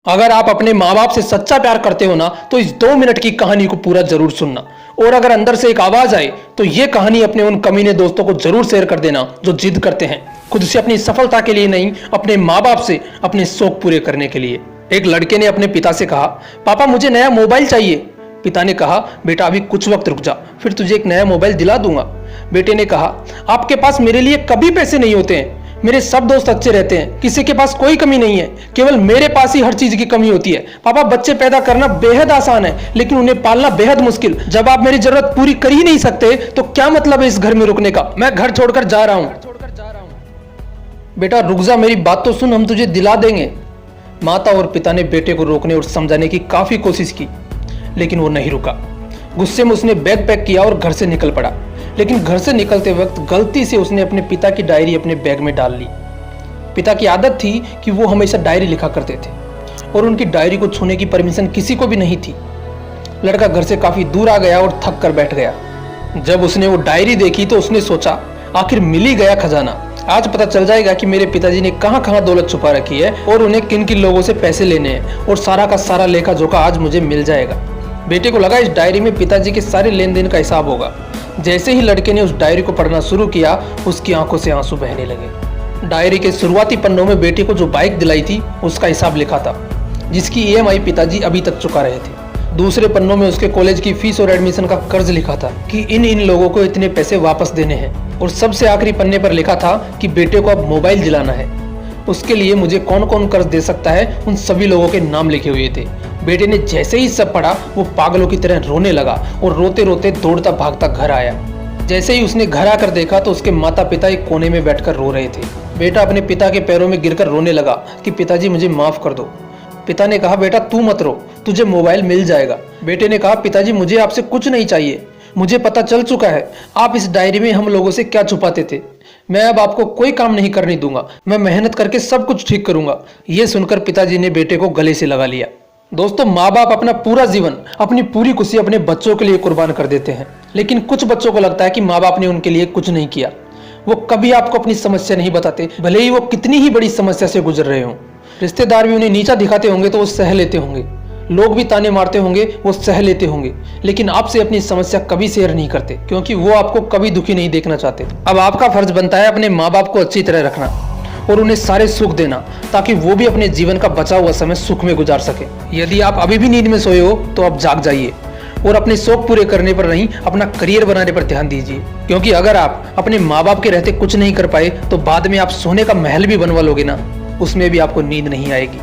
अगर आप अपने माँ बाप से सच्चा प्यार करते हो ना तो इस 2 मिनट की कहानी को पूरा जरूर सुनना। और अगर अंदर से एक आवाज आए तो ये कहानी अपने उन कमीने दोस्तों को जरूर शेयर कर देना जो जिद करते हैं खुद से अपनी सफलता के लिए नहीं, अपने माँ बाप से अपने शौक पूरे करने के लिए। एक लड़के ने अपने पिता से कहा, पापा मुझे नया मोबाइल चाहिए। पिता ने कहा, बेटा अभी कुछ वक्त रुक जा, फिर तुझे एक नया मोबाइल दिला दूंगा। बेटे ने कहा, आपके पास मेरे लिए कभी पैसे नहीं होते हैं, मेरे सब दोस्त अच्छे रहते हैं, किसी के पास कोई कमी नहीं है, केवल मेरे पास ही हर चीज की कमी होती है। पापा बच्चे पैदा करना बेहद आसान है लेकिन उन्हें पालना बेहद मुश्किल। जब आप मेरी जरूरत पूरी कर ही नहीं सकते तो क्या मतलब है इस घर में रुकने का। मैं घर छोड़कर जा रहा हूं। बेटा रुक जा, मेरी बात तो सुन, हम तुझे दिला देंगे। माता और पिता ने बेटे को रोकने और समझाने की काफी कोशिश की लेकिन वो नहीं रुका। गुस्से में उसने बैग पैक किया और घर से निकल पड़ा। लेकिन घर से निकलते वक्त गलती से उसने अपने पिता की डायरी अपने बैग में डाल ली। पिता की आदत थी कि वो हमेशा डायरी लिखा करते थे और उनकी डायरी को छूने की परमिशन किसी को भी नहीं थी। लड़का घर से काफी दूर आ गया और थक कर बैठ गया। जब उसने वो डायरी देखी तो उसने सोचा, आखिर मिल ही गया खजाना। आज पता चल जाएगा कि मेरे पिताजी ने कहां कहां दौलत छुपा रखी है और उन्हें किन किन लोगों से पैसे लेने हैं, और सारा का सारा लेखा जोखा आज मुझे मिल जाएगा। बेटे को लगा इस डायरी में पिताजी के सारे लेन देन का हिसाब होगा। जैसे ही लड़के ने उस डायरी को पढ़ना शुरू किया उसकी आंखों से आंसू बहने लगे। डायरी के शुरुआती पन्नों में बेटे को जो बाइक दिलाई थी उसका हिसाब लिखा था, जिसकी EMI पिताजी अभी तक चुका रहे थे। दूसरे पन्नों में उसके कॉलेज की फीस और एडमिशन का कर्ज लिखा था कि इन लोगों को इतने पैसे वापस देने हैं। और सबसे आखिरी पन्ने पर लिखा था कि बेटे को अब मोबाइल दिलाना है, उसके लिए मुझे कौन कौन कर्ज दे सकता है, उन सभी लोगों के नाम लिखे हुए थे। बेटे ने जैसे ही सब पढ़ा वो पागलों की तरह रोने लगा और रोते रोते दौड़ता भागता घर आया। जैसे ही उसने घर आकर देखा तो उसके माता पिता एक कोने में बैठकर रो रहे थे। बेटा अपने पिता के पैरों में गिरकर रोने लगा कि पिताजी मुझे माफ कर दो। पिता ने कहा, बेटा तू मत रो, तुझे मोबाइल मिल जाएगा। बेटे ने कहा, पिताजी मुझे आपसे कुछ नहीं चाहिए, मुझे पता चल चुका है आप इस डायरी में हम लोगों से क्या छुपाते थे। मैं अब आपको कोई काम नहीं करने दूंगा, मैं मेहनत करके सब कुछ ठीक करूंगा। ये सुनकर पिताजी ने बेटे को गले से लगा लिया। दोस्तों माँ बाप अपना पूरा जीवन, अपनी पूरी खुशी अपने बच्चों के लिए कुर्बान कर देते हैं, लेकिन कुछ बच्चों को लगता है कि माँ बाप ने उनके लिए कुछ नहीं किया। वो कभी आपको अपनी समस्या नहीं बताते, भले ही वो कितनी ही बड़ी समस्या से गुजर रहे हों। रिश्तेदार भी उन्हें नीचा दिखाते होंगे तो वो सह लेते होंगे, लोग भी ताने मारते होंगे वो सह लेते होंगे, लेकिन आपसे अपनी समस्या कभी शेयर नहीं करते क्योंकि वो आपको कभी दुखी नहीं देखना चाहते। अब आपका फर्ज बनता है अपने माँ बाप को अच्छी तरह रखना और उन्हें सारे सुख देना ताकि वो भी अपने जीवन का बचा हुआ समय सुख में गुजार सके। यदि आप अभी भी नींद में सोए हो तो आप जाग जाइए और अपने शौक पूरे करने पर नहीं, अपना करियर बनाने पर ध्यान दीजिए, क्योंकि अगर आप अपने माँ बाप के रहते कुछ नहीं कर पाए तो बाद में आप सोने का महल भी बनवा लोगे ना, उसमें भी आपको नींद नहीं आएगी।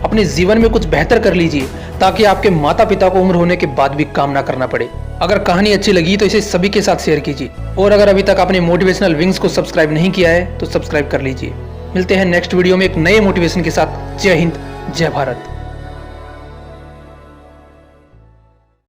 अपने जीवन में कुछ बेहतर कर लीजिए ताकि आपके माता पिता को उम्र होने के बाद भी काम ना करना पड़े। अगर कहानी अच्छी लगी तो इसे सभी के साथ शेयर कीजिए, और अगर अभी तक आपने मोटिवेशनल विंग्स को सब्सक्राइब नहीं किया है तो सब्सक्राइब कर लीजिए। मिलते हैं नेक्स्ट वीडियो में एक नए मोटिवेशन के साथ। जय हिंद, जय भारत।